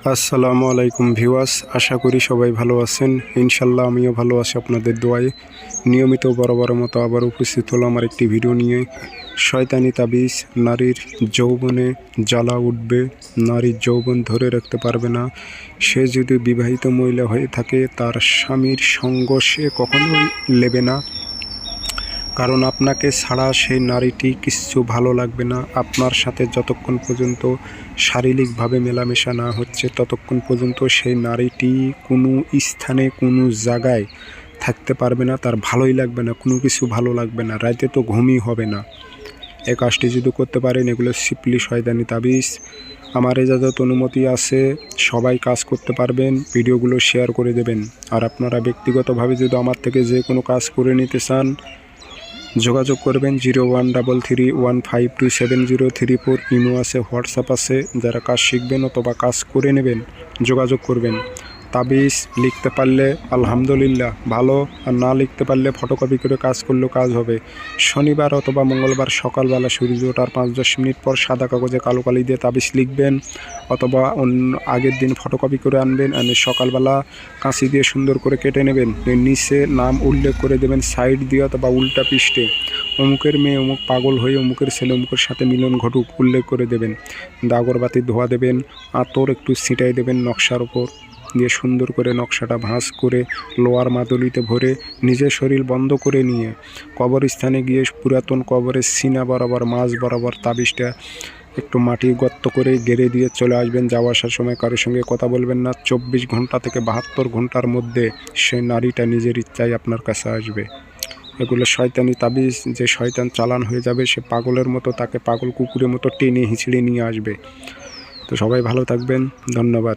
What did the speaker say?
আসসালামু আলাইকুম ভিউয়ার্স, আশা করি সবাই ভালো আছেন। ইনশাল্লাহ আমিও ভালো আছি আপনাদের দোয়ায়। নিয়মিত বরাবর মতো আবার উপস্থিত হলো আমার একটি ভিডিও নিয়ে। শয়তানি তাবিজ, নারীর যৌবনে জ্বালা উঠবে, নারীর যৌবন ধরে রাখতে পারবে না। সে যদি বিবাহিত মহিলা হয়ে থাকে, তার স্বামীর সঙ্গ সে কখনোই নেবে না, কারণ আপনাকে ছাড়া সেই নারীটি কিচ্ছু ভালো লাগবে না। আপনার সাথে যতক্ষণ পর্যন্ত শারীরিকভাবে মেলামেশা না হচ্ছে, ততক্ষণ পর্যন্ত সেই নারীটি কোনো স্থানে কোনো জায়গায় থাকতে পারবে না, তার ভালোই লাগবে না, কোনো কিছু ভালো লাগবে না, রাতে তো ঘুমই হবে না। এই কাজটি যদি করতে পারেন, এগুলো সিম্পলি শয়তানি তাবিজ। আমার এজাজত অনুমতি আছে, সবাই কাজ করতে পারবেন। ভিডিওগুলো শেয়ার করে দেবেন। আর আপনারা ব্যক্তিগতভাবে যদি আমার থেকে যে কোনো কাজ করে নিতে চান, যোগাযোগ করবেন 0133152703 ইমো আছে, হোয়াটসঅ্যাপ আছে। যারা কাজ শিখবেন অথবা কাজ করে নেবেন, যোগাযোগ করবেন। তাবিজ লিখতে পারলে আলহামদুলিল্লাহ ভালো, আর না লিখতে পারলে ফটোকপি করে কাজ করলেও কাজ হবে। শনিবার অথবা মঙ্গলবার সকালবেলা সূর্য ওঠার 5-10 মিনিট পর সাদা কাগজে কালো কালি দিয়ে তাবিজ লিখবেন, অথবা আগের দিন ফটোকপি করে আনবেন, এনে সকালবেলা কাঁচি দিয়ে সুন্দর করে কেটে নেবেন। নিচে নাম উল্লেখ করে দেবেন সাইড দিয়ে অথবা উল্টা পৃষ্ঠে, অমুকের মেয়ে অমুক পাগল হয়ে অমুকের ছেলে অমুকের সাথে মিলন ঘটুক উল্লেখ করে দেবেন। আগরবাতি ধোয়া দেবেন, আতর একটু ছিটাই দেবেন নকশার ওপর দিয়ে, সুন্দর করে নকশাটা ভাঁজ করে লোয়ার মাদুলিতে ভরে নিজের শরীর বন্ধ করে নিয়ে কবরস্থানে গিয়ে পুরাতন কবরের সিনা বরাবর মাঝ বরাবর তাবিজটা একটু মাটি গর্ত করে গেড়ে দিয়ে চলে আসবেন। যাওয়া আসার সময় কারোর সঙ্গে কথা বলবেন না। 24 ঘন্টা থেকে 72 ঘন্টার মধ্যে সেই নারীটা নিজের ইচ্ছায় আপনার কাছে আসবে। এগুলো শয়তানি তাবিজ। যে শয়তান চালান হয়ে যাবে, সে পাগলের মতো, তাকে পাগল কুকুরের মতো টেনে হিঁচড়ে নিয়ে আসবে। তো সবাই ভালো থাকবেন, ধন্যবাদ।